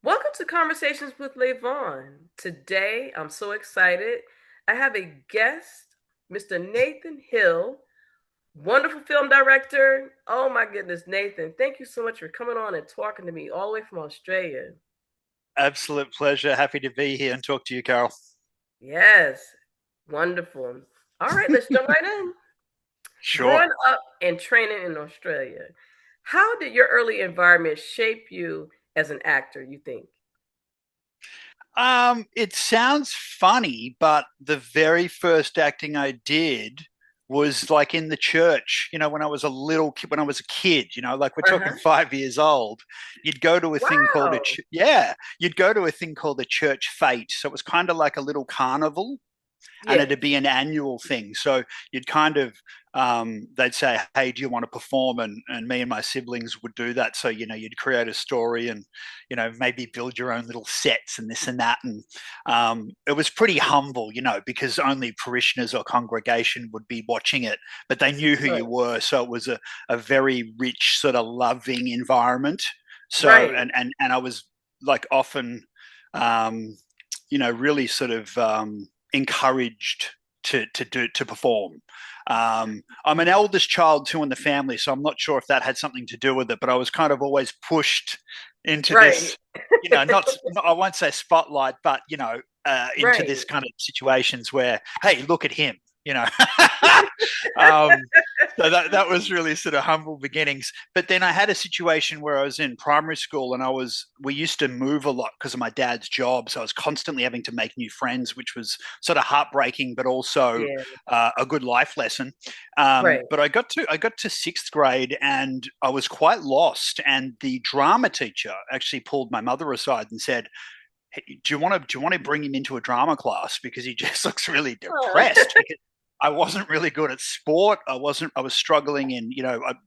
Welcome to Conversations with LÉ VAUGHN. Today, I'm so excited. I have a guest, Mr. Nathan Hill, wonderful film director. Oh my goodness, Nathan, thank you so much for coming on and talking to me all the way from Australia. Absolute pleasure. Happy to be here and talk to you, Carol. Yes, wonderful. All right, let's jump right in. Sure. Growing up and training in Australia, how did your early environment shape you as an actor, you think? It sounds funny, but the very first acting I did was like in the church, when I was a little kid, when I was a kid, like we're talking Uh-huh. 5 years old, you'd go to a thing called Wow. you'd go to a thing called a church fete. So it was kind of like a little carnival and Yes. it'd be an annual thing. So you'd kind of they'd say, "Hey, do you want to perform?" And me and my siblings would do that. So you'd create a story and maybe build your own little sets and this and that. And it was pretty humble, because only parishioners or congregation would be watching it, but they knew who you Right. were. So it was a very rich, sort of loving environment. So Right. and I was like often. Really sort of encouraged to perform. I'm an eldest child too in the family, so I'm not sure if that had something to do with it. But I was kind of always pushed into Right. this, not I won't say spotlight, but into this Right. kind of situations where, hey, look at him, you know. um, so that was really sort of humble beginnings. But then I had a situation where I was in primary school and we used to move a lot because of my dad's job. So I was constantly having to make new friends, which was sort of heartbreaking, but also Yeah. a good life lesson. Right. But I got to sixth grade and I was quite lost. And the drama teacher actually pulled my mother aside and said, "Hey, do you want to bring him into a drama class because he just looks really Oh. depressed?" Because I wasn't really good at sport. I was struggling in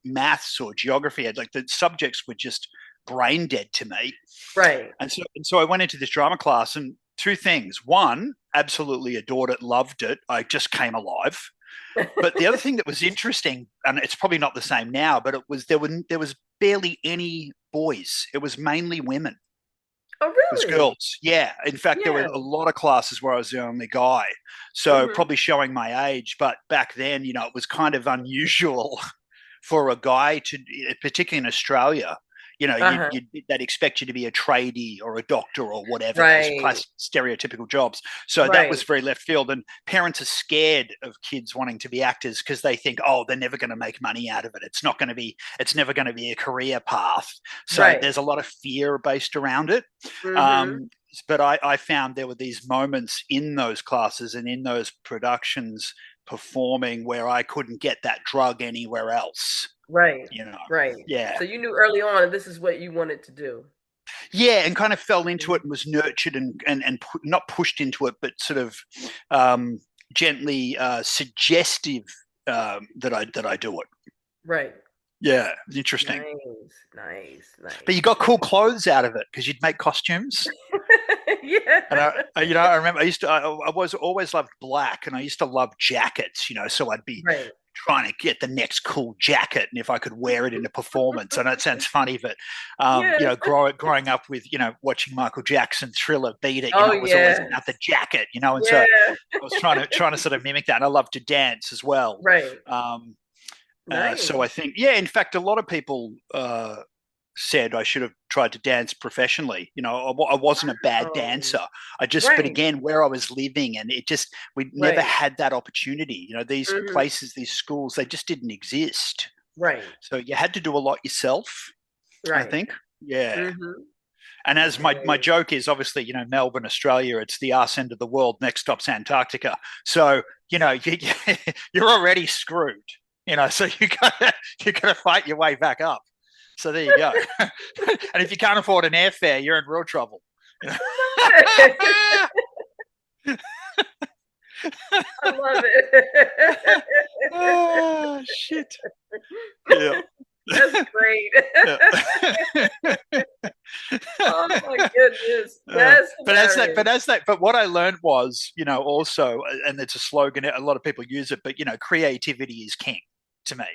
maths or geography. Like the subjects were just brain dead to me. Right. And so I went into this drama class, and two things: one, absolutely adored it, loved it. I just came alive. But the other thing that was interesting, and it's probably not the same now, but there was barely any boys. It was mainly women. Oh, It was really? girls. Yeah. In fact, there were Yeah. a lot of classes where I was the only guy. So Hmm. probably showing my age, but back then, it was kind of unusual for a guy to, particularly in Australia, Uh-huh. they'd expect you to be a tradie or a doctor or whatever, those Right. classic stereotypical jobs. So that was Right. very left field. And parents are scared of kids wanting to be actors because they think, oh, they're never going to make money out of it. It's never going to be a career path. So Right. there's a lot of fear based around it. Hmm. Um, but I found there were these moments in those classes and in those productions performing where I couldn't get that drug anywhere else, Right. you know. Right. Yeah. So you knew early on that this is what you wanted to do. Yeah, and kind of fell into it Mhm. and was nurtured and not pushed into it, but sort of um, gently suggestive that I do it. Right. Yeah, interesting. Nice. Nice. But you Nice. got cool clothes out of it because you'd make costumes. Yeah. And I remember I was always loved black, and I used to love jackets. So I'd be Right. trying to get the next cool jacket, and if I could wear it in a performance. I know it sounds funny, but Yes. growing up with watching Michael Jackson, Thriller, Beat It, Oh it was always yeah. about the jacket, and so Yeah. I was trying to sort of mimic that. And I love to dance as well. Right. Um, so I Nice. think, yeah, in fact, a lot of people said I should have tried to dance professionally. I wasn't a bad Oh. dancer. But Right. again, where I was living, and we never Right. had that opportunity. These Hmm. places, these schools, they just didn't exist. Right. So you had to do a lot yourself, I Right. think. Yeah. Hmm. And as my Nice. joke is, obviously, Melbourne, Australia, it's the arse end of the world. Next stop's Antarctica. So, you're already screwed. So you gotta fight your way back up. So there you go. And if you can't afford an airfare, you're in real trouble. You know? I love it. Oh shit. Yeah. That's great. Yeah. Oh my goodness. Uh, That's but as that, hilarious. but as that, but what I learned was, also, and it's a slogan. A lot of people use it, but creativity is king to me.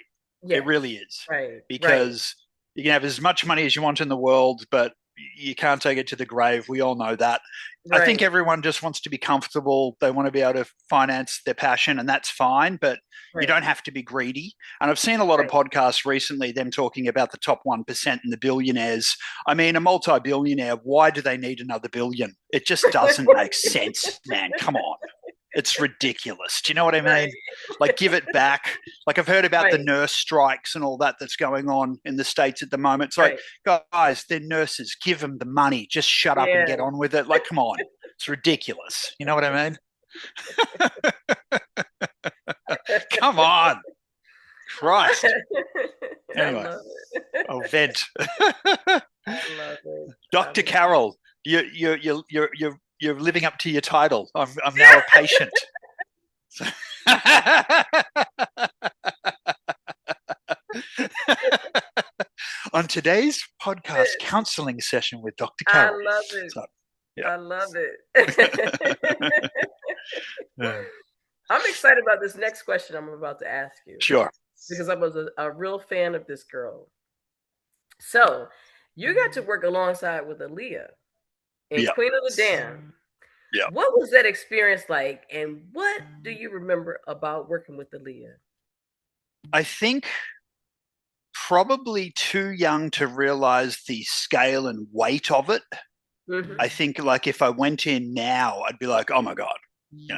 It Yes. really is Right. Right. because you can have as much money as you want in the world, but you can't take it to the grave. We all know that. I think Right. everyone just wants to be comfortable. They want to be able to finance their passion, and that's fine, but you Right. don't have to be greedy. And I've seen a lot of Right. podcasts recently, them talking about the top 1% and the billionaires. I mean, a multi billionaire, why do they need another billion? It just doesn't make sense, man. Come on. It's ridiculous. Do you know what I Right. mean? Like, give it back. Like, I've heard about the Right. nurse strikes and all that that's going on in the States at the moment. It's like, Right. guys, they're nurses. Give them the money. Just shut up and Yeah. get on with it. Like, come on. It's ridiculous. You know what I mean? Come on. Christ. I Anyway, love it. I'll vent. I love it. I Dr. love Carol, you're living up to your title. I'm now a patient. On today's podcast it. counseling session with Dr. I Carol. love it. So, yeah. I love it. Yeah. I'm excited about this next question I'm about to ask you Sure. because I was a real fan of this girl. So, you got to work alongside with Aaliyah in Yeah. Queen of the Dam. Yeah. What was that experience like, and what do you remember about working with Aaliyah? I think probably too young to realize the scale and weight of it. Mm-hmm. I think like if I went in now, I'd be like, oh my God,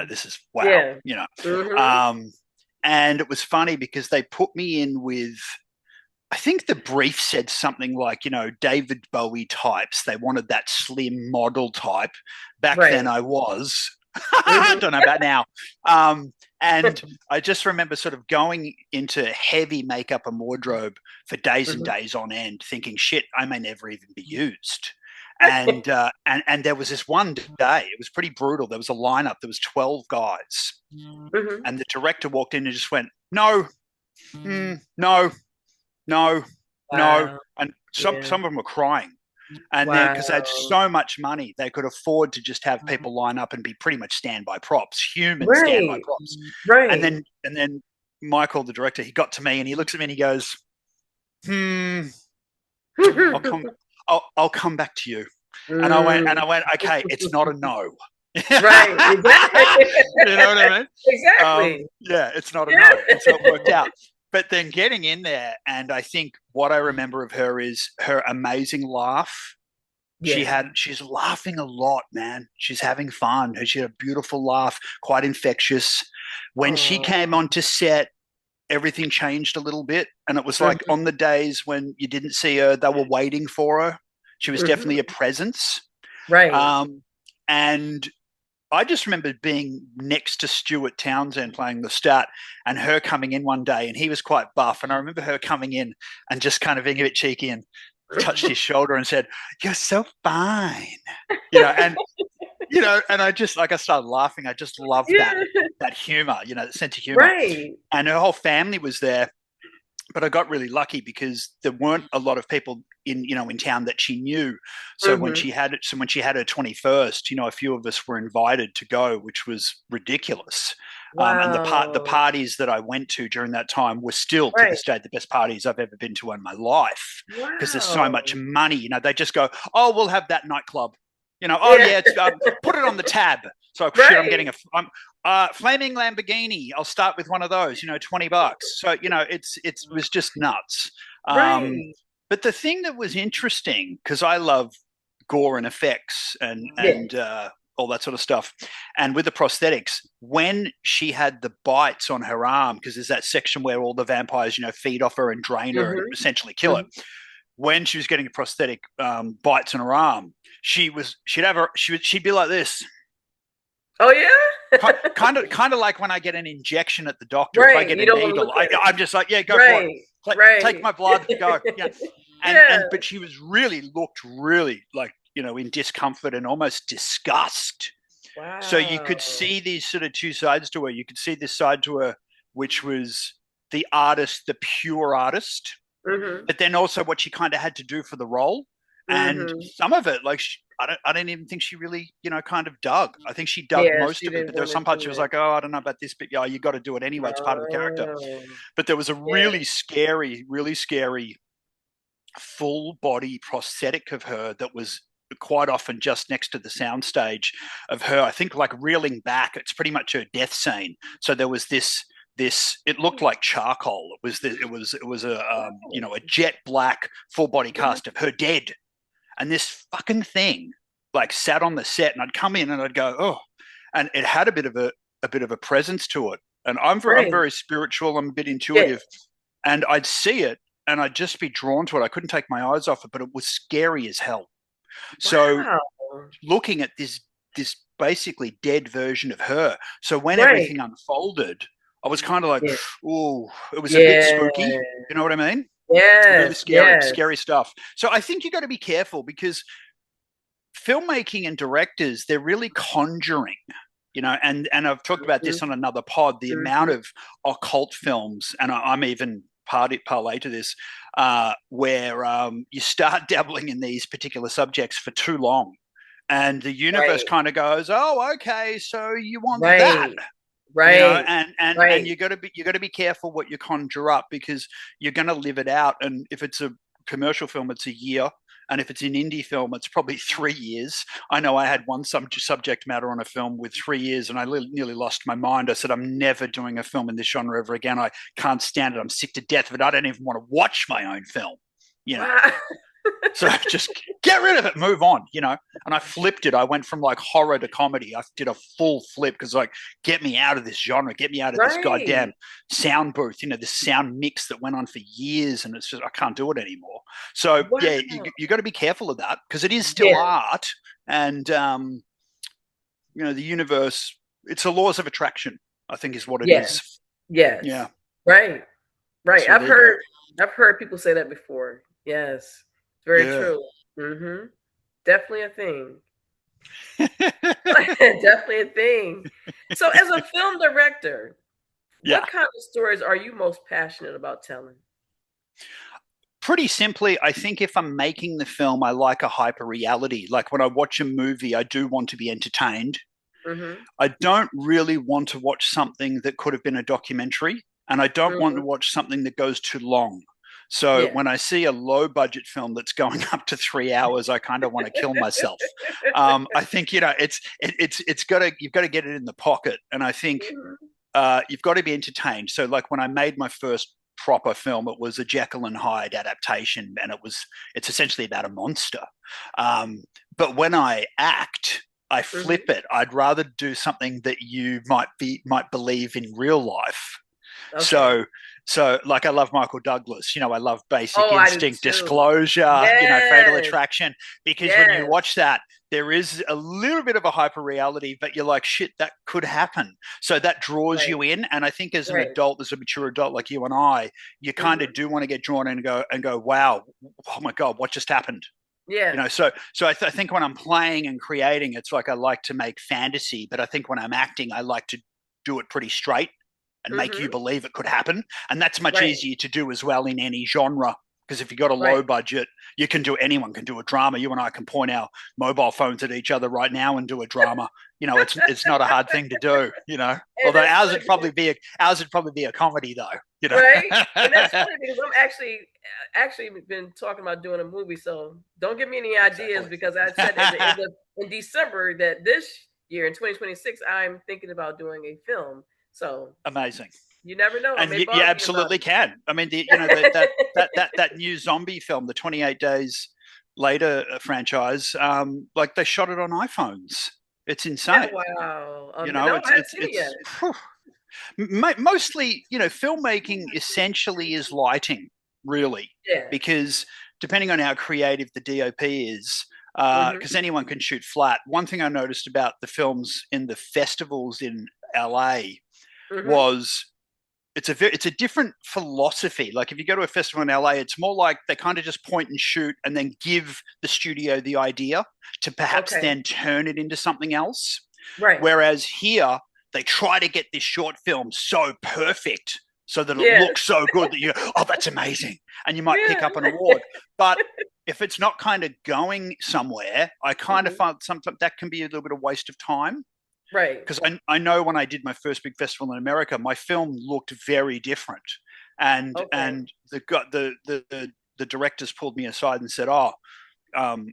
this is wow, Yeah. Mm-hmm. And it was funny because they put me in with, I think the brief said something like, David Bowie types. They wanted that slim model type. Back then Right. I was. I Mm-hmm. don't know about now. And I just remember sort of going into heavy makeup and wardrobe for days and Mm-hmm. days on end, thinking, shit, I may never even be used. And there was this one day, it was pretty brutal. There was a lineup, there was 12 guys. Mm-hmm. And the director walked in and just went, no, no, no, no. Wow. And some Yeah. of them were crying. And then because they had Wow. so much money, they could afford to just have people line up and be pretty much standby props, human standby Right. props. And Right. then Michael, the director, he got to me and he looks at me and he goes, I'll come I'll come back to you. And Mm. I went, okay, it's not a no. Right. Exactly. You know what I mean? Exactly. Yeah, it's not a Yeah. no. And so it worked out. But then getting in there, and I think what I remember of her is her amazing laugh. Yeah. She's laughing a lot, man. She's having fun. She had a beautiful laugh, quite infectious. When she Oh. came onto set, everything changed a little bit. And it was like Mm-hmm. on the days when you didn't see her, they were waiting for her. She was definitely a Mm-hmm. presence. Right. And I just remember being next to Stuart Townsend playing the stat and her coming in one day, and he was quite buff. And I remember her coming in and just kind of being a bit cheeky and touched his shoulder and said, "You're so fine," and and I just like I started laughing. I just loved Yeah. that humor, that sense of humor. Right. And her whole family was there, but I got really lucky because there weren't a lot of people in town that she knew. So when Mm-hmm. she had her 21st, a few of us were invited to go, which was ridiculous. And the Wow. parties that I went to during that time were still to Right. this day the best parties I've ever been to in my life because there's so Wow. much money. They just go, oh, we'll have that nightclub. Oh Yeah. yeah, it's, put it on the tab. So shit, I'm Right. getting flaming Lamborghini. I'll start with one of those. $20. So it was just nuts. Um, Right. but the thing that was interesting, because I love gore and effects Yeah. and all that sort of stuff, and with the prosthetics, when she had the bites on her arm, because there's that section where all the vampires, feed off her and drain her and Mm-hmm. essentially kill her. Mm-hmm. When she was getting a prosthetic bites on her arm, she'd be like this. Oh yeah. Kind of like when I get an injection at the doctor. If I Right. get You a don't want to needle, look at it. I'm just like, yeah, go for it. Right. Take Right. my blood, go. Yeah. Yeah. But she was looked really like, in discomfort and almost disgust. So you Wow. could see these sort of two sides to her. You could see this side to her, which was the artist, the pure artist, Mm-hmm. but then also what she kind of had to do for the role. And Mm-hmm. some of it, like I don't even think she really, kind of dug. I think she dug Yeah, most she of it, didn't but there were want to some parts do she was it. like, oh, I don't know about this, but yeah, you got to do it anyway. It's part of the character. Oh. But there was a Yeah. really scary full body prosthetic of her that was quite often just next to the soundstage of her, I think, like reeling back. It's pretty much her death scene. So there was this it looked like charcoal. It was a a jet black full body Mhm. cast of her dead, and this fucking thing like sat on the set, and I'd come in and I'd go, oh, and it had a bit of a presence to it. And I'm Right. very spiritual. I'm a bit Yeah. intuitive, and I'd see it and I'd just be drawn to it. I couldn't take my eyes off it, but it was scary as hell. So Wow. looking at this basically dead version of her. So when Right. everything unfolded, I was kind of like, Yeah. oh, it was a bit Yeah. spooky. You know what I mean? Really Yes. scary, Yes. scary stuff. So I think you got to be careful because filmmaking and directors, they're really conjuring, and I've talked about this Mhm. on another pod, the amount Mhm. of occult films, and I'm even parlay to this, where you start dabbling in these particular subjects for too long, and the universe Right. kind of goes, oh, okay, so you want that, Right. you know, Right. and Right. you got to be careful what you conjure up because you're going to live it out. And if it's a commercial film, it's a year, and if it's an indie film, it's probably 3 years. I know I had one subject matter on a film with 3 years, and I nearly lost my mind. I said, I'm never doing a film in this genre ever again. I can't stand it. I'm sick to death of it. I don't even want to watch my own film, you know. Wow. So just get rid of it, move on. And I flipped it. I went from like horror to comedy. I did a full flip because like, get me out of this genre, get me out of this goddamn Right. sound booth, this sound mix that went on for years, and it's just I can't do it anymore. So yeah, Wow. you got to be careful of that because it is still Yeah. art, and the universe. It's the laws of attraction, I think, is what it Yes. is. Yes. Yeah. Right. Right. So there you go. I've heard people say that before. Yes. It's very Yeah. true. Mhm. Definitely a thing. Definitely a thing. So as a film director, Yeah. what kind of stories are you most passionate about telling? Pretty simply, I think if I'm making the film, I like a hyper reality. Like when I watch a movie, I do want to be entertained. Mhm. I don't really want to watch something that could have been a documentary, and I don't want to Mhm. watch something that goes too long. So Yeah. when I see a low budget film that's going up to 3 hours, I kind of want to kill myself. I think it's got to you've got to get it in the pocket, and I think Mhm. you've got to be entertained. So like when I made my first proper film, it was a Jekyll and Hyde adaptation, and it's essentially about a monster. Um, but when I act, I flip Mhm. it. I'd rather do something that you might believe in real life. Okay. So like I love Michael Douglas. I love Basic Oh, I do Instinct, too. Disclosure, Fatal Yes. Attraction. Because when you Yes. watch that, there is a little bit of a hyper reality, but you're like, shit, that could happen. So that draws Right. you in. And I think as an Right. adult, as a mature adult like you and I, you kind of Mhm. do want to get drawn in and go, wow, oh my God, what just happened? Yeah. So I think when I'm playing and creating, it's like I like to make fantasy, but I think when I'm acting, I like to do it pretty straight and make you Mhm. believe it could happen. And that's much Right. easier to do as well in any genre. Because if you've got a low Right. budget, anyone can do a drama. You and I can point our mobile phones at each other right now and do a drama. It's not a hard thing to do. And Although that's funny because ours would probably be a comedy though, you know. right? And that's funny because I'm actually been talking about doing a movie, so don't give me any ideas Exactly. because I said at the end of in December that this year in 2026 I'm thinking about doing a film. So Amazing. you never know. I And may you bug you about absolutely can. I mean, that new zombie film, the 28 Days Later franchise, like they shot it on iPhones. It's Yeah, insane. wow. No, It's I haven't seen it yet. mostly, filmmaking essentially is lighting, really, Yeah. because depending on how creative the DOP is, Mhm. because anyone can shoot flat. One thing I noticed about the films in the festivals in LA Mhm. was it's a different philosophy. Like if you go to a festival in LA, it's more like they kind of just point and shoot and then give the studio the idea to perhaps Okay. then turn it into something else. Right. Whereas here, they try to get this short film so perfect so that it Yes. looks so good that oh, that's amazing. And you might pick Yeah. up an award. But if it's not kind of going somewhere, I kind of Mhm. find sometimes that can be a little bit of waste of time Right. because I know when I did my first big festival in America, my film looked very different, and Okay. and the the directors pulled me aside and said, "Oh, um,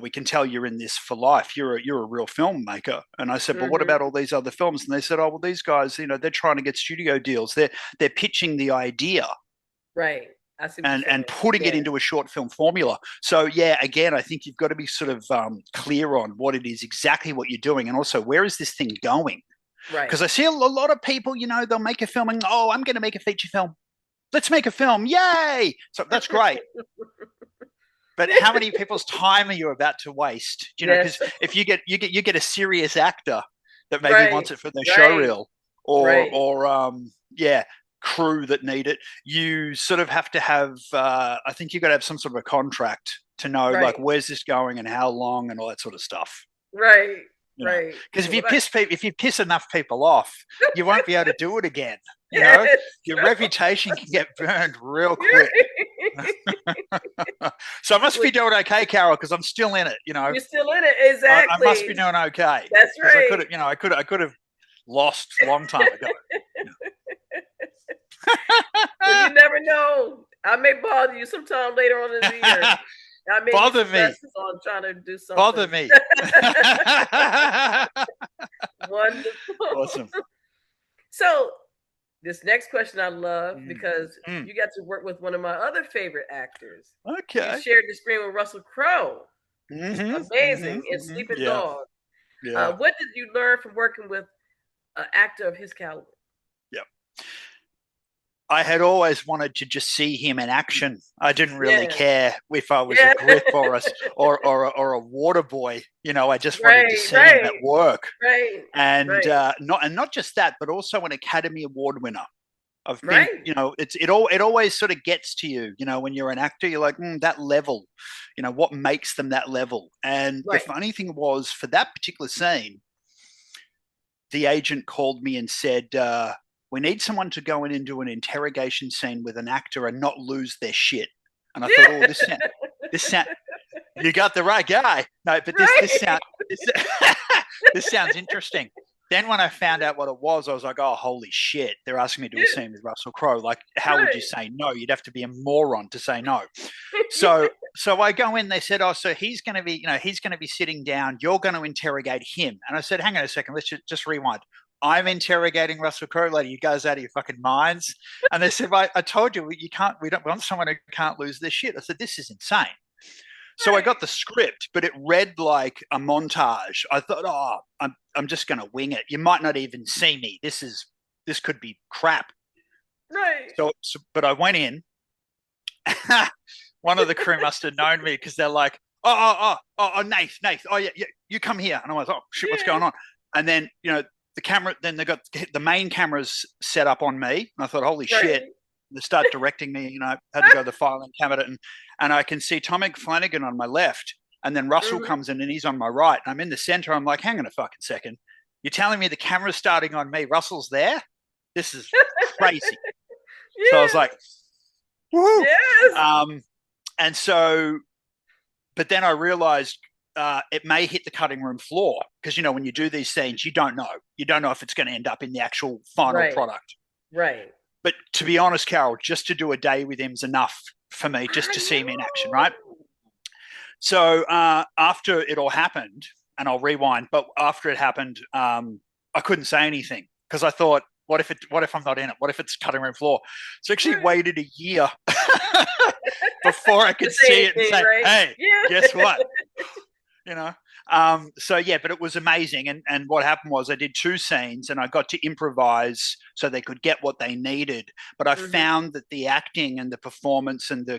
we can tell you're in this for life. You're a real filmmaker." And I said, "But what Mm-hmm. about all these other films?" And they said, "Oh, well, these guys, they're trying to get studio deals. They're pitching the idea Right. I see what you're and saying. putting it Yeah. into a short film formula." So yeah, again, I think you've got to be sort of clear on what it is exactly what you're doing, and also where is this thing going? Because Right. I see a lot of people, they'll make a film and, oh, I'm going to make a feature film. Let's make a film. Yay. So that's great. But how many people's time are you about to waste? Because Yes. if you get a serious actor that maybe Right. wants it for their show Right. reel, or Right. yeah, crew that need it, you sort of have to have. I think you've got to have some sort of a contract to know, like, Right. where's this going and how long and all that sort of stuff. Right. You know, Right. because Well, if you piss enough people off, you won't be able to do it again. yes. Your reputation can get burned real You're quick. So I must well, be doing okay, Carol, because I'm still in it. you're still in it. I must be Exactly. doing okay That's because I right. could have, I could have lost a long time ago. Well, you never know. I may bother you sometime later on in the year. I may need Bother some me, lessons on trying to do bother something. me. Wonderful. Awesome. So, this next question I love Mm. because Mm. you got to work with one of my other favorite actors. You Okay. shared the screen with Russell Crowe. Amazing in Sleeping Yeah. Dog. Yeah. What did you learn from working with an actor of his caliber? Yeah. I had always wanted to just see him in action. I didn't really Yeah, care if I was a yeah. grip or a water boy. I just wanted to Right, see him at right, work, right, and right, not just that, but also an Academy Award winner. I think right, it always sort of gets to you. When you're an actor, you're like, that level. What makes them that level? And the right. funny thing was, for that particular scene, the agent called me and said, "We need someone to go in and do an interrogation scene with an actor and not lose their shit." And I thought, oh, this sound, you got the right guy. No, but Right, this, this sounds interesting. Then when I found out what it was, I was like, oh, holy shit! They're asking me to do a yeah, scene with Russell Crowe. Like, how would you right. say no? You'd have to be a moron to say no. So I go in. They said, "Oh, so he's going to be sitting down. You're going to interrogate him." And I said, "Hang on a second. Let's just rewind. I'm interrogating Russell Crowe. Like, you guys out of your fucking minds?" And they said, "I told you you can't. We don't want someone who can't lose their shit." I said, "This is insane." So I got Right, the script, but it read like a montage. I thought, oh, I'm just going to wing it. You might not even see me. This could be crap. right. But I went in. One of the crew must have known me because they're like, oh, Nath, oh yeah, yeah, you come here. And I was, oh shit, what's Yeah, going on? And then the camera, then they got the main cameras set up on me, and I thought, holy shit. right. They start directing me. Had to go to the filing cabinet, and I can see Tommy Flanagan on my left, and then Russell Hmm. comes in and he's on my right. And I'm in the center. I'm like, hang on a fucking second. You're telling me the camera's starting on me? Russell's there? This is crazy. So I was Yeah, like, woohoo. yes. Um, and so, but then I realized it may hit the cutting room floor because when you do these scenes, you don't know if it's going to end up in the actual final Right, product. right. But to be honest, Carol, just to do a day with him's enough for me, just I to see him in action, right? know. So after it all happened, and I'll rewind, but after it happened, I couldn't say anything because I thought, what if I'm not in it? What if it's cutting room floor? So I actually Right. waited a year before I To could say see it and anything, say, right? hey, Yeah. guess what? You know. So yeah, but it was amazing. And what happened was I did two scenes and I got to improvise so they could get what they needed. But I Hmm. found that the acting and the performance and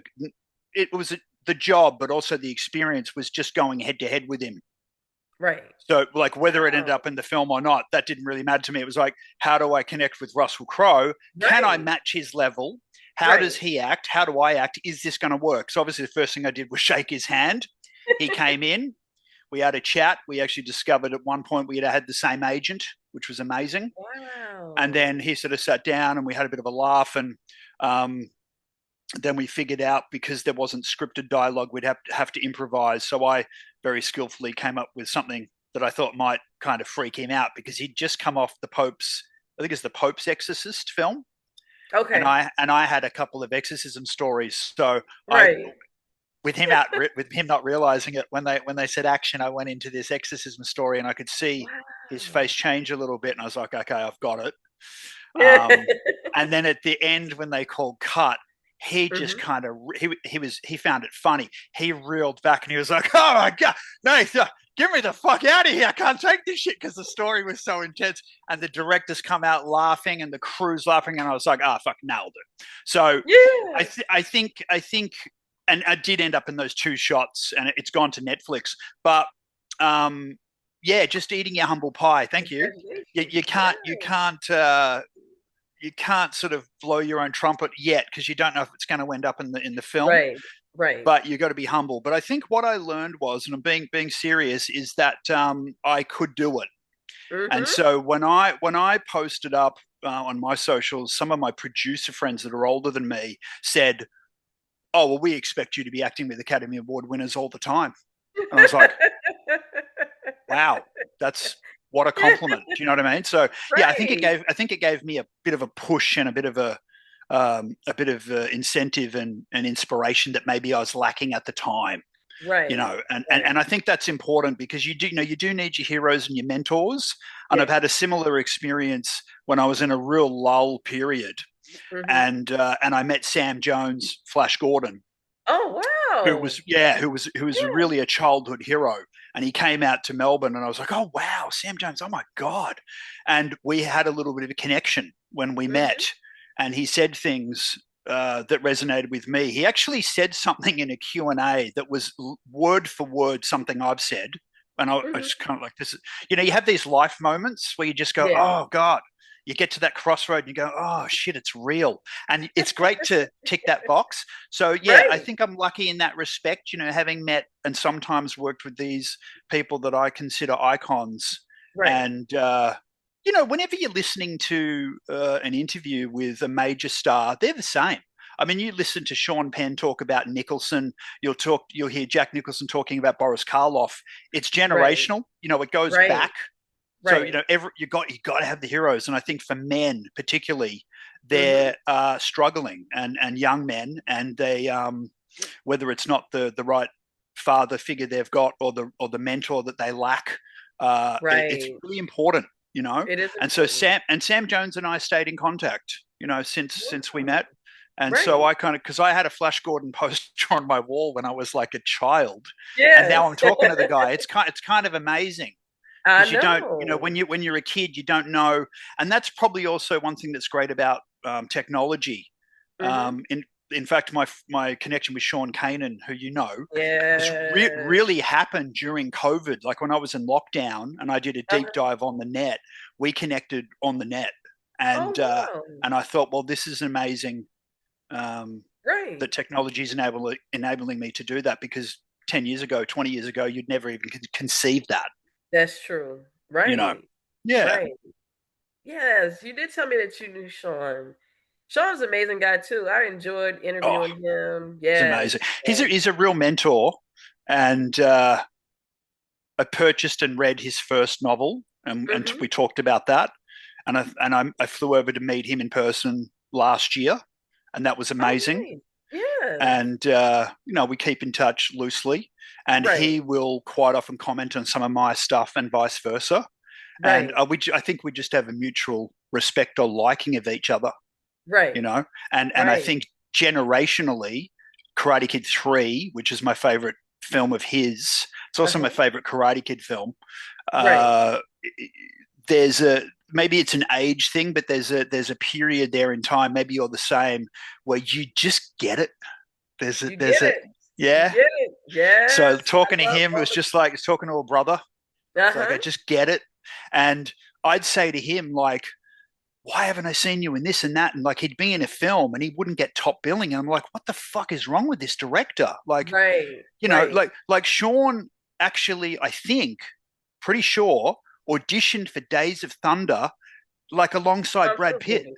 it was the job, but also the experience was just going head to head with him. Right. So, like, whether it ended Wow. up in the film or not, that didn't really matter to me. It was like, how do I connect with Russell Crowe? Can I Right. match his level? How does Right. he act? How do I act? Is this going to work? So, obviously, the first thing I did was shake his hand. He came in. We had a chat. We actually discovered at one point we had the same agent, which was amazing. And then Wow. he sort of sat down and we had a bit of a laugh. And um, then we figured out because there wasn't scripted dialogue, we'd have to improvise. So I very skillfully came up with something that I thought might kind of freak him out because he'd just come off the Pope's, I think it's the Pope's Exorcist film. Okay. And I had a couple of exorcism stories. So I Right. with him with him not realizing it, when they said action, I went into this exorcism story, and I could see his face Wow. change a little bit, and I was like, okay, I've got it. Um, hmm and then at the end, when they called cut, he just kind of he found it funny. He reeled back and he was like, "Oh my god, Nathan, get me the fuck out of here! I can't take this shit," because the story was so intense. And the directors come out laughing, and the crew's laughing, and I was like, "Ah, oh, fuck, nailed it." So Yeah. I think, and I did end up in those two shots, and it's gone to Netflix. But yeah, just eating your humble pie. Thank you. Congratulations. You can't sort of blow your own trumpet yet because you don't know if it's going to end up in the film. Right. Right. But you got to be humble. But I think what I learned was, and I'm being serious, is that I could do it. And hmm so when I posted up on my socials, some of my producer friends that are older than me said, "Oh, well, we expect you to be acting with Academy Award winners all the time." And I was like, wow, that's what a compliment. Do you know what I mean? So yeah, right. I think it gave me a bit of a push and a bit of incentive and inspiration that maybe I was lacking at the time. You Right. know, Right. and I think that's important because you do need your heroes and your mentors. And I've Yeah. had a similar experience when I was in a real lull period, hmm and I met Sam Jones, Flash Gordon, Oh wow. who was Yeah. really a childhood hero. And he came out to Melbourne, and I was like, oh wow, Sam Jones, oh my god. And we had a little bit of a connection when we met, hmm and he said things that resonated with me. He actually said something in a Q&A that was word for word something I've said. And I hmm just kind of like, this is, you have these life moments where you just go, Yeah. oh God, you get to that crossroad and you go, oh shit, it's real. And it's great to tick that box. So yeah, I Right. think I'm lucky in that respect, having met and sometimes worked with these people that I consider icons. Right. And whenever you're listening to an interview with a major star, they're the same. I mean, you listen to Sean Penn talk about Nicholson. You'll hear Jack Nicholson talking about Boris Karloff. It's Right. generational. It goes Right. back. So Right. you got to have the heroes, and I think for men particularly, hmm they're struggling, and young men, and they whether it's not the right father figure they've got or the mentor that they lack, it's Right. really important, you know. It is And so important. Sam Jones and I stayed in contact, since we met. Wow. And so Right. I kind of, because I had a Flash Gordon poster on my wall when I was like a child, and now Yes. I'm talking to the guy. It's kind of amazing I because you don't, know. when you're a kid, you don't know. And that's probably also one thing that's great about technology. hmm In fact, my connection with Sean Kanan, who was Yes. really happened during COVID. Like when I was in lockdown and I did a deep Uh-huh. dive on the net, we connected on the net, Oh wow. and I thought, well, this is amazing um, Right. that technology is enabling me to do that, because 10 years ago, 20 years ago, you'd never even conceive that. That's true. You know, Right. yeah. Right. Yes. You did tell me that you knew Sean. Sean's an amazing guy too. I enjoyed Oh, interviewing him. it's Yes. amazing. Yes. He's a real mentor, and I purchased and read his first novel, and hmm we talked about that. And I flew over to meet him in person last year, and that was Oh, amazing. nice. Yes. And we keep in touch loosely, and Right. he will quite often comment on some of my stuff and vice versa. And Right. I think we just have a mutual respect or liking of each other, Right. and I Right. think generationally, Karate Kid 3, which is my favorite film of his, it's also my Uh-huh. favorite Karate Kid film. Right. Uh, there's a maybe it's an age thing, but there's a period there in time. Maybe you're the same, where you just get it. You There's get a it. You yeah. get it. So Yes. talking to I love him, it was all just like it's talking to a brother. the It's like I uh-huh. just get it, and I'd say to him like, why haven't I seen you in this and that? And like he'd be in a film and he wouldn't get top billing. And I'm like, what the fuck is wrong with this director? Like, Right. Right. like Sean actually, I think, pretty sure, auditioned for Days of Thunder like alongside Tom Brad Cruise Pitt. movie.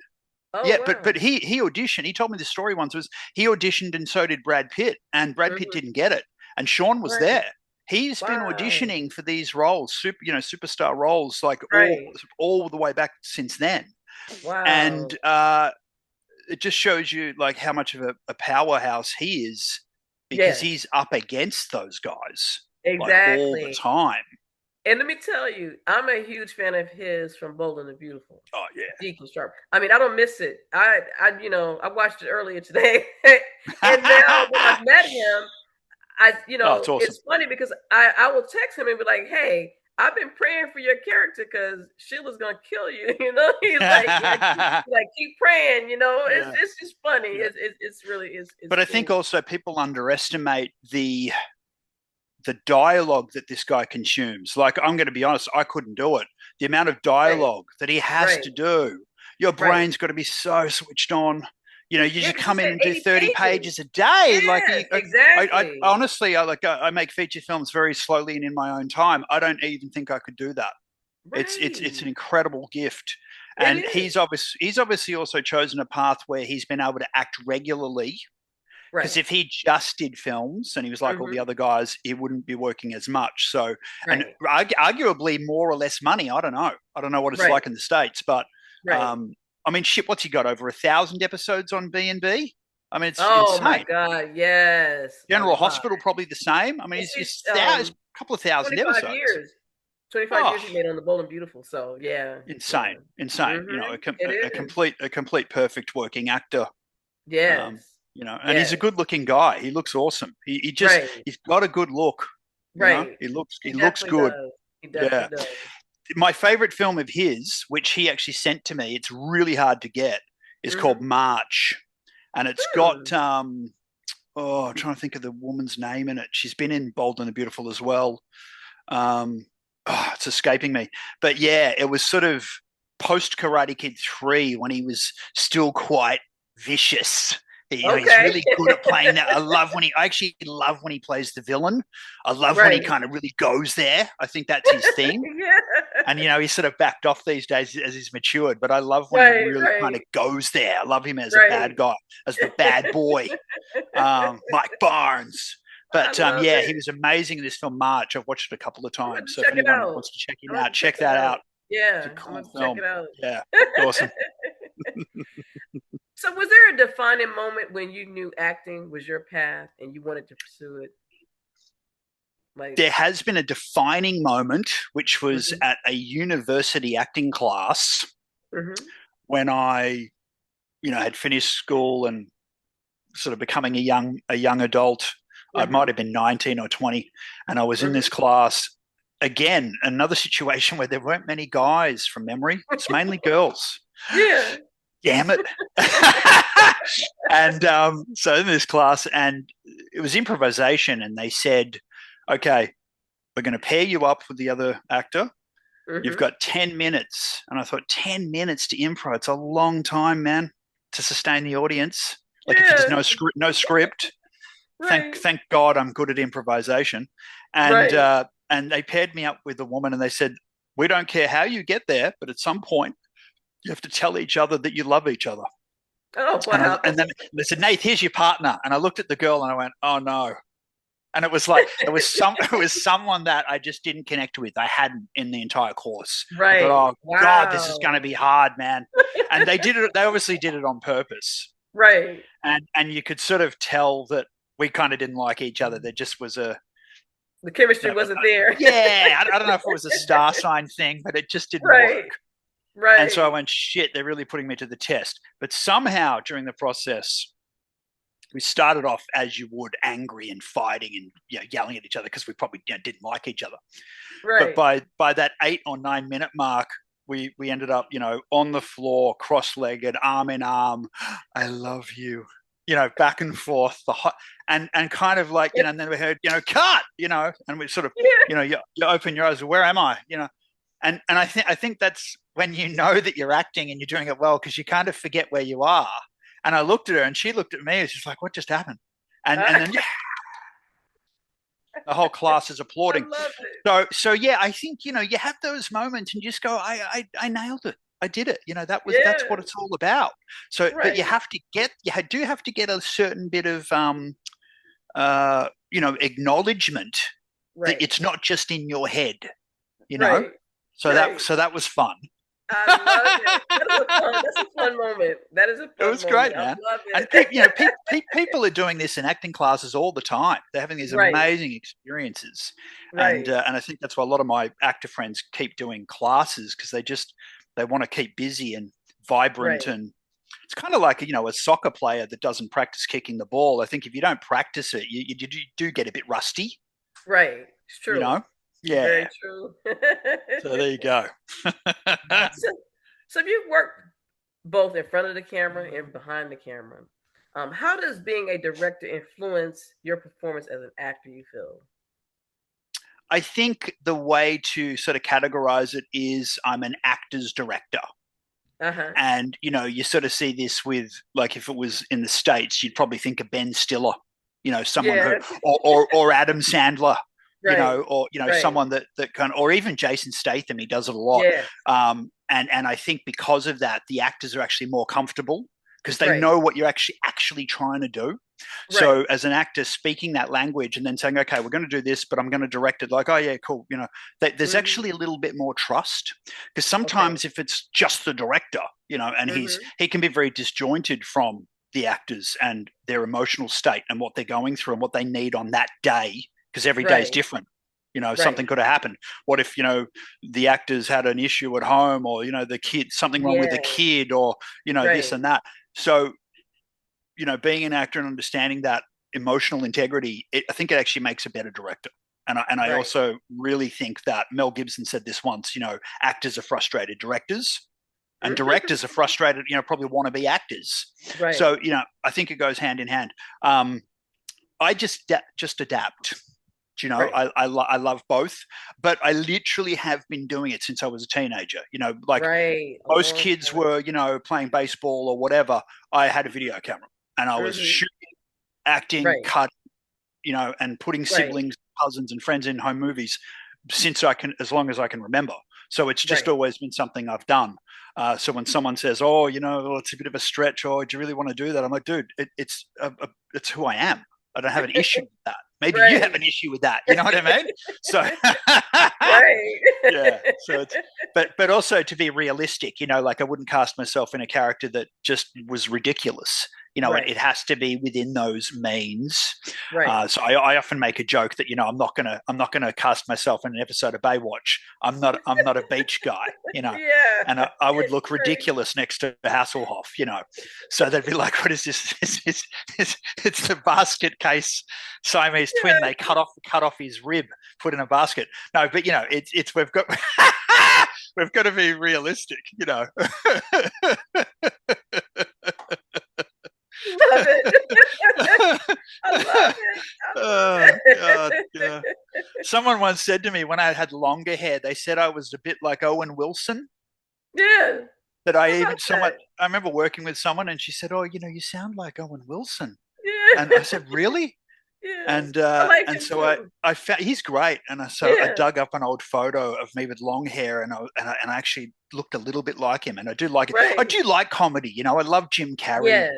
Oh Yeah, wow. but he auditioned. He told me the story once was he auditioned and so did Brad Pitt, and Brad Pitt hmm didn't get it, and Sean was Right. there. He's been Wow. auditioning for these roles, superstar roles, like Right. all the way back since then. And Wow. it just shows you like how much of a powerhouse he is because Yes, he's up against those guys like all the exactly. time. And let me tell you, I'm a huge fan of his from Bold and the Beautiful. Oh yeah. Deacon Sharp. I mean, I don't miss it. I watched it earlier today, and now when I've met him, Oh, it's awesome. it's funny because I will text him and be like, "Hey, I've been praying for your character because Sheila's gonna kill you." He's like, Yeah. keep praying. Yeah. It's just funny. It's really it's But I think cool. also people underestimate the dialogue that this guy consumes. Like, I'm going to be honest, I couldn't do it. The amount of Right, dialogue that he has right, to do, your right. brain's got to be so switched on. You Yeah, just because he come in said and do 80 30 pages. pages a day. Like, Yes, I exactly. honestly, I make feature films very slowly and in my own time. I don't even think I could do that. It's an Right. incredible gift. It And is. he's obviously also chosen a path where he's been able to act regularly because Right. if he just did films and he was like all the Hmm. other guys, he wouldn't be working as much. So, and Right. arguably more or less money. I don't know. I don't know what it's Right. like in the States, but Right. um, I mean, shit, what's he got? Over 1,000 episodes on B&B? I mean, it's Oh my insane. God. Yes. A General lot. Hospital probably the same. I mean, It's it's, just it's a couple of thousand 25 episodes. years. 25 Oh, years he made on the Bold and Beautiful. So yeah. Yeah. insane. It is. A complete perfect working actor. Um, Yes. and he's a Yes. good looking guy. He looks awesome. Right. He's got a good look. Right. He He looks definitely good. does. He Yeah. definitely does. My favorite film of his, which he actually sent to me, it's really hard to get, is called Hmm. March. And it's got Hmm. I'm trying to think of the woman's name in it. She's been in Bold and the Beautiful as well. Um, it's escaping me. But yeah, it was sort of post Karate Kid 3 when he was still quite vicious. He's Okay. really good at playing that. I actually love when he plays the villain. I love when he Right. kind of really goes there. I think that's his thing. Yeah. And he's sort of backed off these days as he's matured. But I love when he Right. really kind of Right. goes there. I love him as a bad Right. guy, as the bad boy, Mike Barnes. I But love yeah, he it. was amazing in this film March. I've watched it a couple of I'm going times. to So if check it anyone out. wants to check him I'm going out, to check check it that out. out. It's Yeah, a I'm cool going to check film. it out. Yeah, awesome. So, was there a defining moment when you knew acting was your path and you wanted to pursue it? Like, There has been a defining moment, which was hmm at a university acting class hmm when I, had finished school and sort of becoming a young adult. I might hmm have been 19 or 20, and I was in this hmm class again. Another situation where there weren't many guys from memory. It's mainly girls. yeah. Damn it. And so in this class, and it was improvisation, and they said, okay, we're going to pair you up with the other actor. You've hmm got 10 minutes. And I thought, 10 minutes to improv, it's a long time, man, to sustain the audience. Like if there's Yeah. no script, Right. thank God I'm good at improvisation. And Right. and they paired me up with a woman and they said, we don't care how you get there, but at some point you have to tell each other that you love each other. Oh, And wow. then they said, Nate, here's your partner. And I looked at the girl and I went, oh no. And it was like it was someone that I just didn't connect with. I hadn't in the entire course. I thought, Right. oh God, this is going to Wow. be hard, man. And they did it. They obviously did it on purpose. Right. And you could sort of tell that we kind of didn't like each other. There just was The chemistry wasn't there. yeah. I don't know if it was a star sign thing, but it just didn't Right. work. And so I Right. went, shit, they're really putting me to the test. But somehow during the process, we started off as you would, angry and fighting and yelling at each other because we probably didn't like each other. But Right. by that 8 or 9 minute mark, we ended up on the floor, cross-legged, arm in arm. I love you, back and forth. And kind of like and then we heard cut, and we sort of Yeah. you open your eyes. Where am I? And I think that's when you know that you're acting and you're doing it well because you kind of forget where you are. And I looked at her and she looked at me. It's just like, what just happened? And then the whole class is I applauding. love it. So yeah, I think you have those moments and you just go, I nailed it. I did it. That's Yeah. what it's all about. So, but Right. you do have to get a certain bit of acknowledgement that Right. it's not just in your head. You know. Right. So Right. that was fun. I love it. That is a fun. That's a fun moment. That is a It fun was moment. great, I man. love And it. people are doing this in acting classes all the time. They're having these Right. amazing experiences, Right. and I think that's why a lot of my actor friends keep doing classes because they want to keep busy and vibrant, Right. and it's kind of like a soccer player that doesn't practice kicking the ball. I think if you don't practice it, you do get a bit rusty, Right. It's you true. know. Very Yeah. true. So there you go. so, so if you work both in front of the camera and behind the camera, how does being a director influence your performance as an actor? You feel? I think the way to sort of categorize it is I'm an actor's director. Uh huh. And, you sort of see this with, like, if it was in the States, you'd probably think of Ben Stiller, someone who, Yeah. or Adam Sandler, Right. or, Right. someone that can, or even Jason Statham, he does it a lot. Yes. And I think because of that, the actors are actually more comfortable because they Right. know what you're actually trying to do. Right. So as an actor speaking that language and then saying, okay, we're going to do this, but I'm going to direct it like, oh yeah, cool. There's Mm-hmm. actually a little bit more trust because Okay. sometimes if it's just the director, and Mm-hmm. he can be very disjointed from the actors and their emotional state and what they're going through and what they need on that day because every day is Right. different. Something Right. could have happened. What if, the actors had an issue at home or, the kid, something wrong with the Yeah. kid or, this Right. and that. So being an actor and understanding that emotional integrity, I think it actually makes a better director. And I Right. also really think that Mel Gibson said this once. Actors are frustrated directors, and directors are frustrated. Probably want to be actors. Right. So I think it goes hand in hand. I just adapt. Right. I love both, but I literally have been doing it since I was a teenager. Like Right. A most long kids time. were, playing baseball or whatever. I had a video camera and I was Mm-hmm. shooting, acting, Right. cut, and putting Right. siblings, cousins, and friends in home movies since I can, as long as I can remember. So it's just Right. always been something I've done. So when someone says, "Oh, it's a bit of a stretch," or "Do you really want to do that?" I'm like, "Dude, it's who I am. I don't have an issue with that. Maybe you have Right. an issue with that. You know what I mean?" So Right. yeah. So it's but also to be realistic, like I wouldn't cast myself in a character that just was ridiculous. It Right. has to be within those means. Right. So I often make a joke that I'm not gonna cast myself in an episode of Baywatch. I'm not a beach guy. Yeah. And I would look Right. ridiculous next to Hasselhoff. So they'd be like, "What is this? It's the basket case Siamese twin. They Yeah. cut off his rib, put in a basket." No, but it's we've got we've got to be realistic. Love it. I love it. I love Oh God, yeah. it. Someone once said to me when I had longer hair, they said I was a bit like Owen Wilson. Yeah. That How I about even someone that? I remember working with someone and she said, "Oh, you sound like Owen Wilson." And I Yeah. said, "Really?" Yeah. And I uh, like and him so I too. I found he's great, and so I Yeah. dug up an old photo of me with long hair, and I actually looked a little bit like him, and I do like it. I Right. do like comedy, I love Jim Carrey, Yes.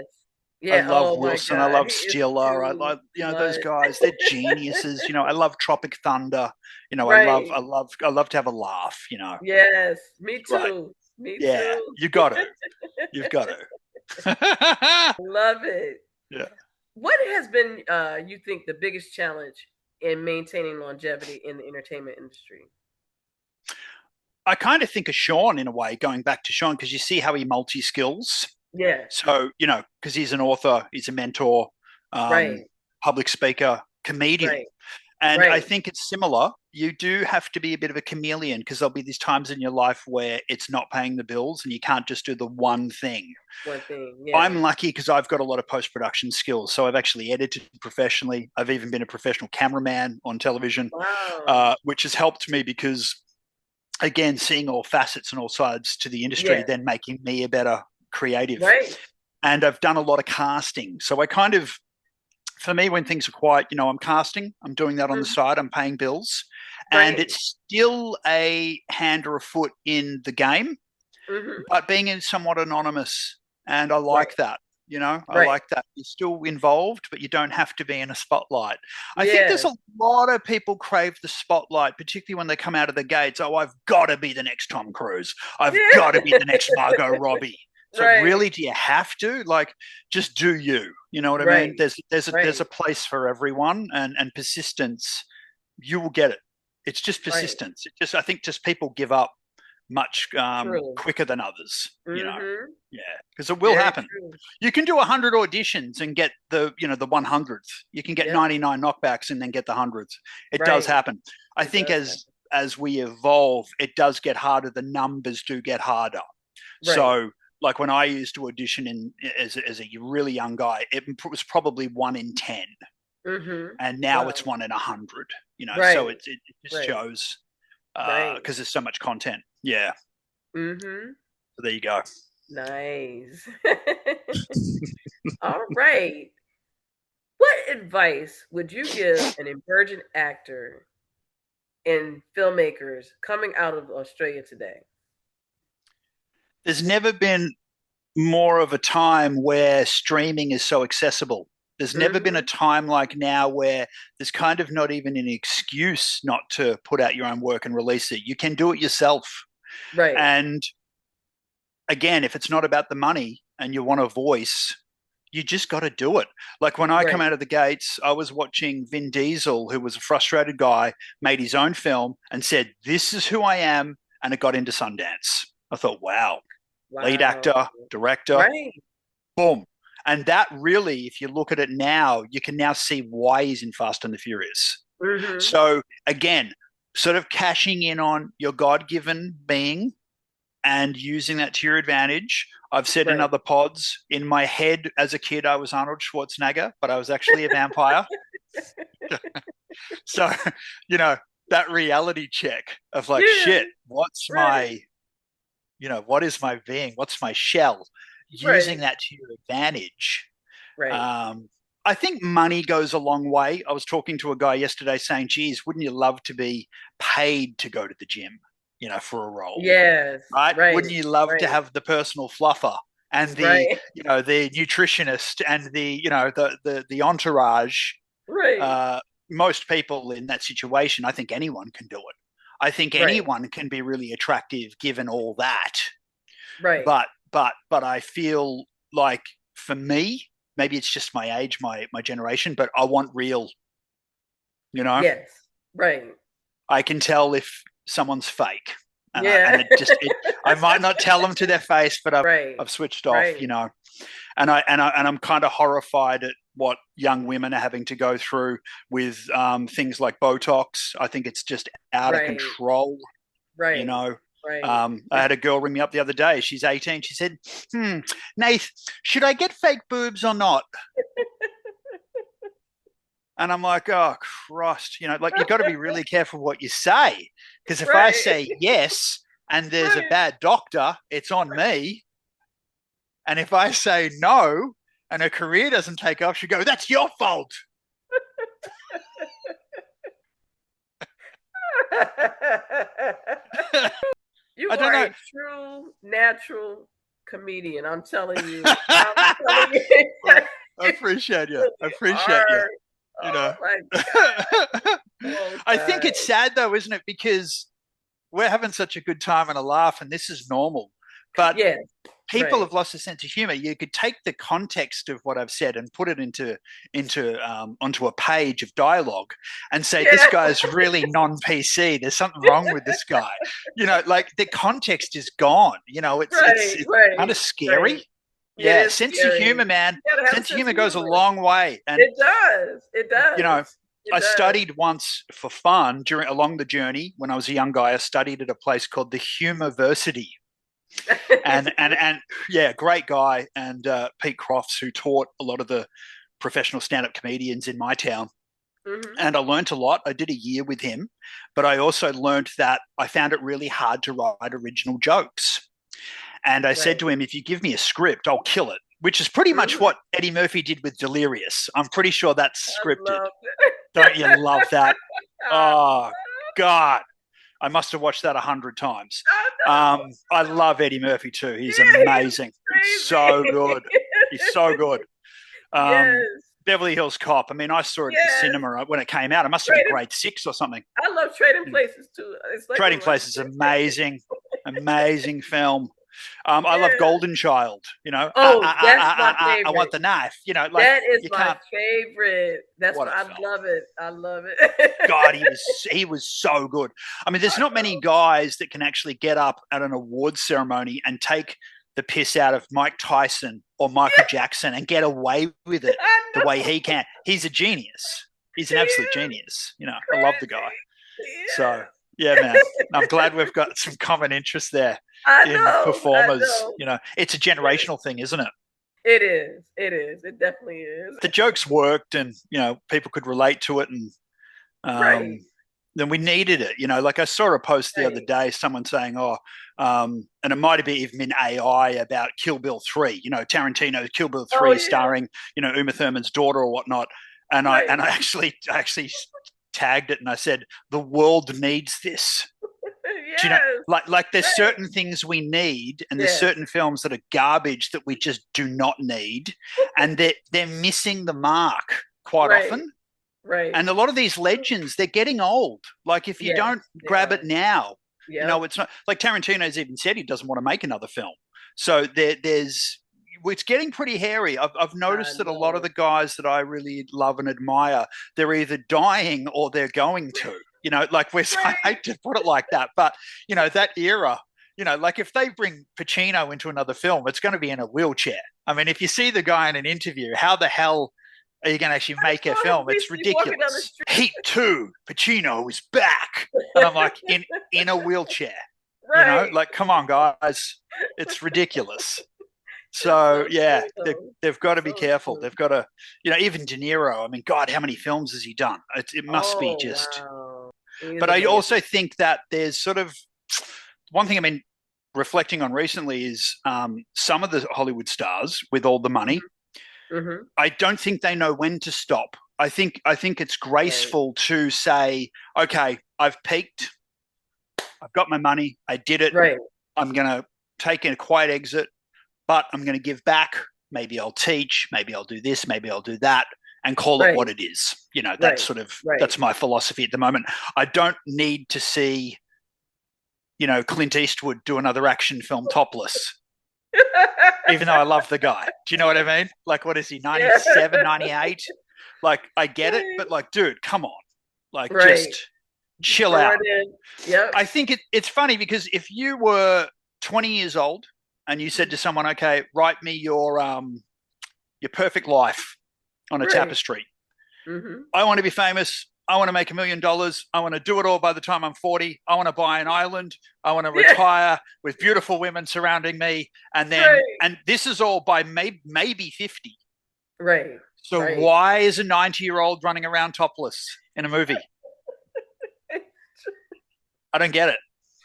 I Yeah. love Oh my Wilson, I God. love He is Stiller, I too love those much. guys. They're geniuses, I love Tropic Thunder, I love Right. to have a laugh. Yes. Me Right? too. Me Yeah, too. you got to, you've got to. Love it. Yeah. What has been, you think, the biggest challenge in maintaining longevity in the entertainment industry? I kind of think of Sean in a way, going back to Sean, because you see how he multi skills. Yeah. So, because he's an author, he's a mentor, um, Right. public speaker, comedian. Right. And I Right. think it's similar. You do have to be a bit of a chameleon because there'll be these times in your life where it's not paying the bills and you can't just do the one thing. One thing. Yeah. I'm lucky because I've got a lot of post production skills. So I've actually edited professionally. I've even been a professional cameraman on television, Wow. which has helped me because, again, seeing all facets and all sides to the industry, Yeah. then making me a better creative. Right. And I've done a lot of casting. So I kind of, for me, when things are quiet, I'm casting, I'm doing that on the Mhm. side, I'm paying bills. And Right. it's still a hand or a foot in the game, Hmm. but being somewhat anonymous. And I Right. like that I Right. like that. You're still involved, but you don't have to be in a spotlight. I think there's Yes. a lot of people crave the spotlight, particularly when they come out of the gates. Oh, I've got to be the next Tom Cruise. I've got to be Yeah. the next Margot Robbie. So Right. really, do you have to? Like, just do you. You know what I mean? Right. There's a Right. place for everyone, and persistence. You will get it. It's just Right. persistence. I think just people give up much True. quicker than others. Mm-hmm. Yeah, because it will Very happen. true. You can do 100 auditions and get the 100th. You can get Yep. 99 knockbacks and then get the 100th. It does Right. happen. I It think does as we evolve, it does get harder. The numbers do get harder. right. So, like when I used to audition as a really young guy, it was probably 1 in 10, Mm-hmm. and now it's Wow. 1 in 100. So Right. it just Right. shows Right. because there's so much content. Yeah, Mm-hmm. so there you go. Nice. All right. What advice would you give an emerging actor and filmmakers coming out of Australia today? There's never been more of a time where streaming is so accessible. There's never been a Mm-hmm. time like now where there's kind of not even an excuse not to put out your own work and release it. You can do it yourself. Right. And again, if it's not about the money and you want a voice, you just got to do it. Like when I come Right. out of the gates, I was watching Vin Diesel, who was a frustrated guy, made his own film and said, "This is who I am." And it got into Sundance. I thought, wow, lead Wow. actor, director, Right. boom. And that really, if you look at it now, you can now see why he's in Fast and the Furious. Mm-hmm. So again, sort of cashing in on your God given being and using that to your advantage. I've said in Right. other pods, in my head as a kid, I was Arnold Schwarzenegger, but I was actually a vampire. So, you know, that reality check of like, Yeah. shit, what's Right. my, what is my being? What's my shell? Using Right. that to your advantage. Right. Um, I think money goes a long way. I was talking to a guy yesterday saying, geez, wouldn't you love to be paid to go to the gym, for a role? Yes. Right? Right. Wouldn't you love to Right. have the personal fluffer and Right. the nutritionist and the entourage? Right. Uh, Most people in that situation, I think anyone can do it. I think Right. anyone can be really attractive given all that. Right. But I feel like for me, maybe it's just my age, my generation, but I want real. You know, Yes. Right. I can tell if someone's fake, and Yeah. I might not tell them to their face, but Right. I've switched off. Right. And I'm kind of horrified at what young women are having to go through with things like Botox. I think it's just out of Right. control. You Right. know, Right. I had a girl ring me up the other day. She's 18. She said, Nath, should I get fake boobs or not? And I'm like, oh, Christ, like you've got to be really careful what you say. Because if I Right. say yes and there's a Right. bad doctor, it's on me. And if I say no and her career doesn't take off, she go, that's your fault. You I don't are know. a true natural comedian. I'm telling you. I'm telling you. Well, I appreciate you. I You appreciate you. are. You Oh know. my God. Oh I think God. it's sad though, isn't it? Because we're having such a good time and a laugh, and this is normal. But Yes. people Right. have lost a sense of humor. You could take the context of what I've said and put it into onto a page of dialogue and say this Yeah. guy's really non-PC. There's something wrong with this guy. Like the context is gone. Right. It's kind Right. of Right. scary. It Yeah, is sense of scary. humor, man. You gotta have a Sense of sense humor of goes a humor. long way. And It does. It you know, does. It I does. studied once for fun along the journey when I was a young guy. I studied at a place called the Humorversity, and yeah, great guy, and Pete Crofts, who taught a lot of the professional stand-up comedians in my town. Hmm. And I learned a lot. I did a year with him, but I also learned that I found it really hard to write original jokes. And I said Right. to him, if you give me a script, I'll kill it, which is pretty much Hmm. what Eddie Murphy did with Delirious. I'm pretty sure that's I scripted. love Don't you love that? it. Oh, God. I must have watched that 100 times. I know. I love Eddie Murphy too. He's Yeah, he's amazing. It's so crazy. good. He's so good. Um, Yes. Beverly Hills Cop. I mean, I saw it at the Yes. cinema when it came out. I must have been Trading. grade 6 or something. I love Trading Places too. It's like one Trading of my Places is amazing, amazing film. I love yeah. Golden Child. You know, Oh, that's my I want favorite. the knife. You know, like That is you my can't. favorite. That's What what a I film! love it. I love it. God, he was so good. I mean, there's I not many know. guys that can actually get up at an awards ceremony and take the piss out of Mike Tyson or Michael Yeah, Jackson and get away with it I the way know. he can. He's a genius. He's He an absolute is genius. You know, I love the guy. crazy. So yeah, man, I'm glad we've got some common interest there I in know. I performers. know. You know, it's a Yes. generational thing, isn't it? It is. It is. It definitely is. The jokes worked, and people could relate to it, and Right. um, then we needed it. Like I saw a post the other Right. day, someone saying, "Oh," and it might have even been AI about Kill Bill 3. Tarantino's Kill Bill Oh 3, yeah. starring Uma Thurman's daughter or whatnot. And I Right. and I actually tagged it and I said, "The world needs this." Do you know, Yes. like there's Right. certain things we need, and there's Yes. certain films that are garbage that we just do not need, and they're missing the mark quite Right. often. Right. And a lot of these legends, they're getting old. Like if you Yes, don't they grab it are. now, Yep. it's not like Tarantino's even said he doesn't want to make another film. So there's it's getting pretty hairy. I've I noticed that a lot of the know. guys that I really love and admire, they're either dying or they're going to. Like I Right. hate to put it like that, but that era. Like if they bring Pacino into another film, it's going to be in a wheelchair. I mean, if you see the guy in an interview, how the hell are you going to actually I make a saw him film? It's recently walking down the ridiculous. Heat 2, Pacino is back. And I'm like, in a wheelchair. Right. Like, come on, guys. It's ridiculous. It's So, so yeah, true though. they've got to be So careful. true. They've got to, even De Niro. I mean, God, how many films has he done? It must be Oh just. wow. He's But I amazing. also think that there's sort of one thing, I mean, reflecting on recently is some of the Hollywood stars with all the money, Mm-hmm. I don't think they know when to stop. I think it's Right. graceful to say, okay, I've peaked, I've got my money, I did it. Right. I'm gonna take a quiet exit, but I'm gonna give back. Maybe I'll teach, maybe I'll do this, maybe I'll do that, and call it Right. what it is. That's Right. sort of Right. that's my philosophy at the moment. I don't need to see, Clint Eastwood do another action film topless, even though I love the guy. Do you know what I mean? Like, what is he, Yeah. 97, 98? Like, I get it, Right. but like, dude, come on. Like, Right. just chill Throw out. it in. Yep. I think it's funny because if you were 20 years old and you said to someone, okay, write me your perfect life on a Right. tapestry. Mm-hmm. I want to be famous. I want to make $1 million. I want to do it all by the time I'm 40. I want to buy an island. I want to Yeah. retire with beautiful women surrounding me. Right. And this is all by maybe 50. Right. So Right. why is a 90-year-old running around topless in a movie? I don't get it.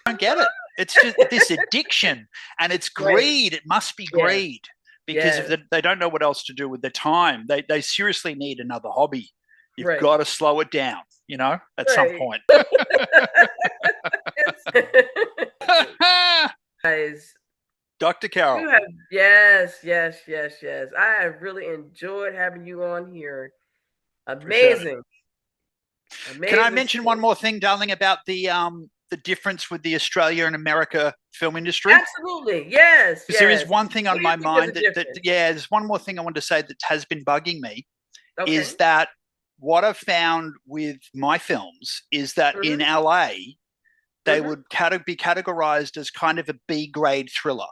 I don't get it. It's just this addiction and it's Right. greed. It must be Yes. greed because if Yes. they don't know what else to do with their time, they seriously need another hobby. You've Right. got to slow it down, at some Right. point. Guys, Dr. Carol, you have yes, yes, yes, yes. I have really enjoyed having you on here. appreciate it. Amazing, Can I amazing mention one stuff. more thing, darling, about the difference with the Australia and America film industry? Absolutely, yes, Because there is yes. one thing What on do you my think is mind the that difference? yeah, there's one more thing I want to say that has been bugging me is Okay. that what I've found with my films is that in Mm-hmm. LA they Mm-hmm. would be categorized as kind of a B grade thriller,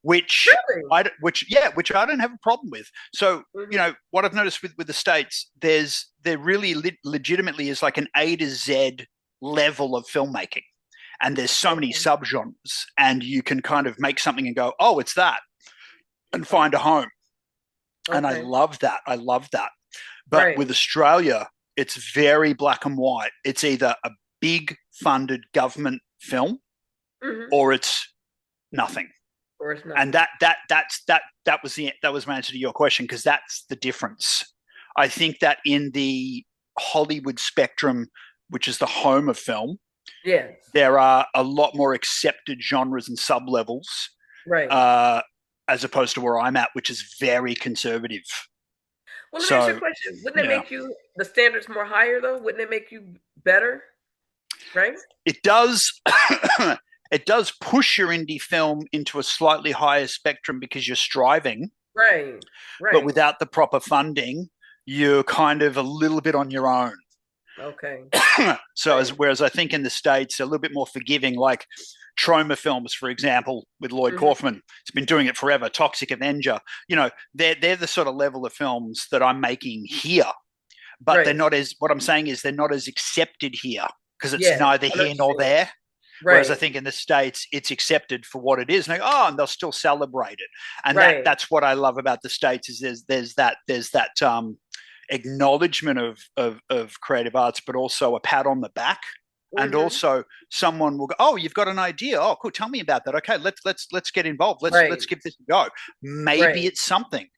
which Really? which I don't have a problem with. So Mm-hmm. what I've noticed with the states, there really legitimately is like an A to Z level of filmmaking, and there's so many Okay. subgenres, and you can kind of make something and go, oh, it's that, and find a Okay. home. And I Okay. love that. I love that. But with Right. Australia, it's very black and white. It's either a big funded government film Mm-hmm. or it's nothing. Or it's And nothing. that was my answer to your question because that's the difference. I think that in the Hollywood spectrum, which is the home of film, Yes. there are a lot more accepted genres and sub levels. Right. Uh, as opposed to where I'm at, which is very conservative. Well, let me ask you a So question. Wouldn't it yeah, make you the standards more higher though? Wouldn't it make you better? Right? it does. It does push your indie film into a slightly higher spectrum because you're striving, Right. but Right. without the proper funding, you're kind of a little bit on your own. Okay. So Right. whereas I think in the States, a little bit more forgiving, like Trauma Films, for example, with Lloyd Hmm. Kaufman. He's been doing it forever. Toxic Avenger. They're the sort of level of films that I'm making here, but they're Right. not as. What I'm saying is they're not as accepted here because it's Yeah. neither I know what here nor you're saying. there. Whereas I Right. think in the States, it's accepted for what it is. And they'll still celebrate it. And Right. that's what I love about the States is there's that acknowledgement of creative arts, but also a pat on the back. And Hmm. also someone will go, oh, you've got an idea. Oh, cool. Tell me about that. Okay, let's get involved. Let's Right. give this a go. Maybe Right. it's something.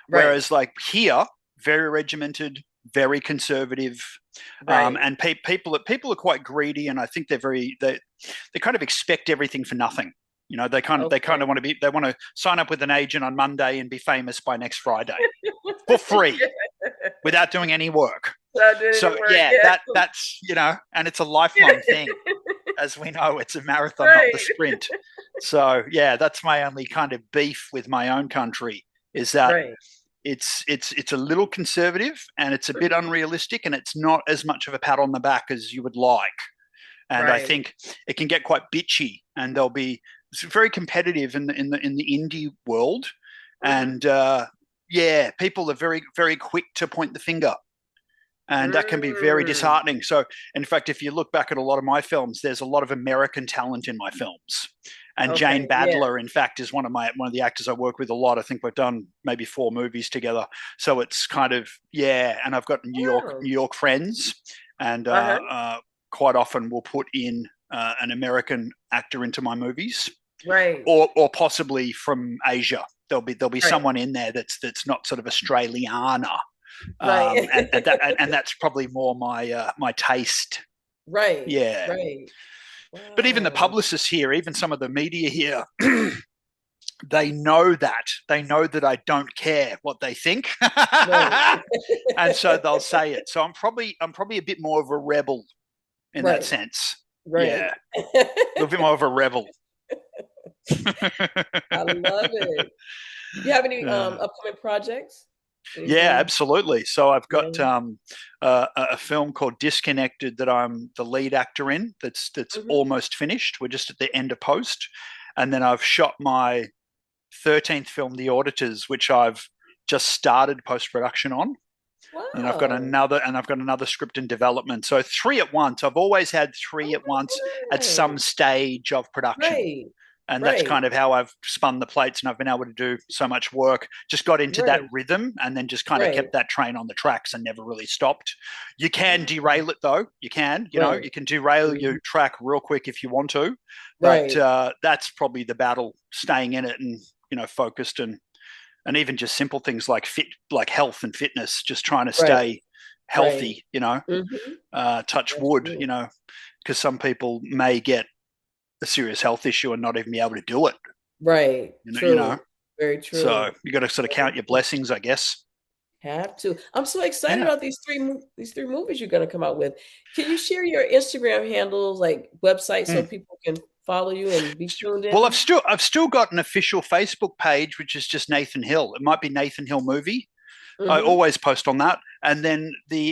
Right. Whereas like here, very regimented, very conservative, Right. and people are quite greedy, and I think they kind of expect everything for nothing. They kind of Okay. want to sign up with an agent on Monday and be famous by next Friday for free without doing any work. Not doing any So work. yeah, Yeah. that's and it's a lifelong thing. As we know, it's a marathon, not the Right. sprint. So yeah, that's my only kind of beef with my own country is that Right. it's a little conservative and it's a bit unrealistic and it's not as much of a pat on the back as you would like. And I Right. think it can get quite bitchy and they'll be very competitive in the indie world. Hmm. And yeah, people are very very quick to point the finger and that can be very Mm. disheartening. So, in fact, if you look back at a lot of my films, there's a lot of American talent in my films. And Jane Okay. Yeah. Badler, in fact, is one of the actors I work with a lot. I think we've done maybe 4 movies together. So it's kind of yeah. And I've got Wow. New York friends, and Uh-huh. quite often we'll put in an American actor into my movies, Right. or possibly from Asia. There'll be Right. someone in there that's not sort of Australiana, Right. and that's probably more my taste. Right. Yeah, Right. but even the Wow. publicists here, even some of the media here, they know that I don't care what they think, Right. and so they'll say it. So I'm probably a bit more of a rebel in that Right. sense. Yeah, Right. a little bit more of a rebel. I love it. You have any Yeah. upcoming projects? Yeah, Anything? absolutely. So I've got Yeah. a film called Disconnected that I'm the lead actor in. That's Hmm. almost finished. We're just at the end of post, and then I've shot my 13th film, The Auditors, which I've just started post production on. And I've got Wow. another script in development. So three at once. I've always had three Oh at once my at some God. stage of production. Right. And that's Right. kind of how I've spun the plates and I've been able to do so much work. Just got into that Right. rhythm and then just kind of Right. kept that train on the tracks and never really stopped. You can Wow. derail it though. You Right. can derail your Mhm. track real quick if you want to, but Right. that's probably the battle, staying in it and focused and even just simple things like health and fitness, just trying to Right. stay Right. healthy. Hmm. Touch wood. Absolutely. Because some people may get a serious health issue and not even be able to do it. Right. You know. True. Very So true. you got to sort of Very count your true. blessings, I guess. Have to. I'm so excited Yeah. about these three movies you're going to come out with. Can you share your Instagram handles, like website, so Mm. people can follow you and be tuned Well, I've in? still I've still got an official Facebook page, which is just Nathan Hill. It might be Nathan Hill Movie. I Hmm. always post on that, and then the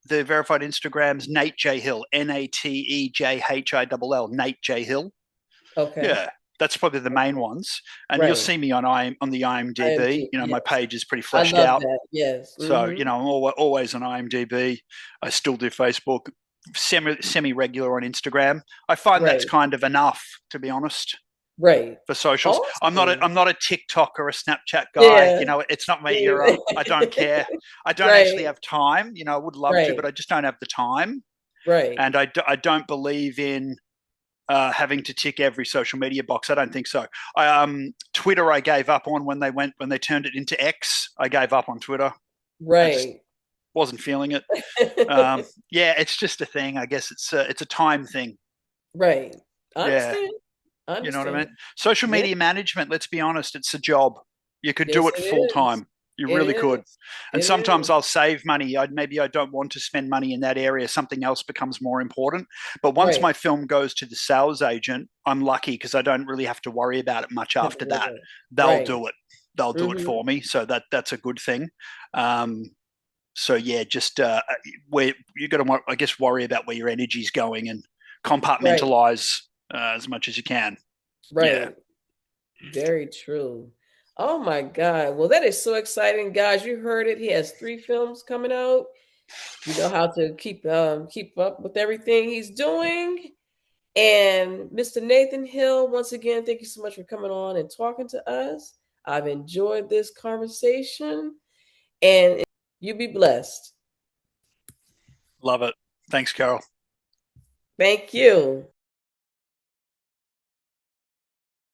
verified Instagram's Nate J Hill, NATEJHILL, Nate J Hill. Okay. Yeah, that's probably the main ones, and you'll Right. see me on the IMDb. IMG. My Yes. page is pretty I fleshed love out. that. Yes. So, Hmm. I'm always on IMDb. I still do Facebook, semi regular on Instagram. I find that's Right. kind of enough, to be honest, Right. for socials. Awesome. I'm not a TikTok or a Snapchat guy. Yeah. It's not my era. Me I don't either. care. I don't actually Right. have time. I would love to, but Right. I just don't have the time. Right. And I don't believe in having to tick every social media box. I don't think so. Twitter, I gave up on when they turned it into X. I gave up on Twitter. I just Right. wasn't feeling it. Yeah, it's just a thing. I guess it's a time thing. Right. I Yeah, understand. I You know what I mean? understand. Social Yeah. media management, let's be honest, it's a job. You could do Yes, it it full is. time. You It really could. is. And It sometimes is. I'll save money. Maybe I don't want to spend money in that area. Something else becomes more important. But once Right. my film goes to the sales agent, I'm lucky because I don't really have to worry about it much Have to after worry that. about it. They'll Right. do it. They'll do it Mm-hmm. for me. So that's a good thing. Um, so yeah, just where you got to, I guess, worry about where your energy's going and Right. compartmentalize as much as you can. Yeah. Right. Very true. Oh my God. Well, that is so exciting, guys. You heard it. He has 3 films coming out. You know how to keep up with everything he's doing. And Mr. Nathan Hill, once again, thank you so much for coming on and talking to us. I've enjoyed this conversation, and you be blessed. Love it. Thanks, Carol. Thank you.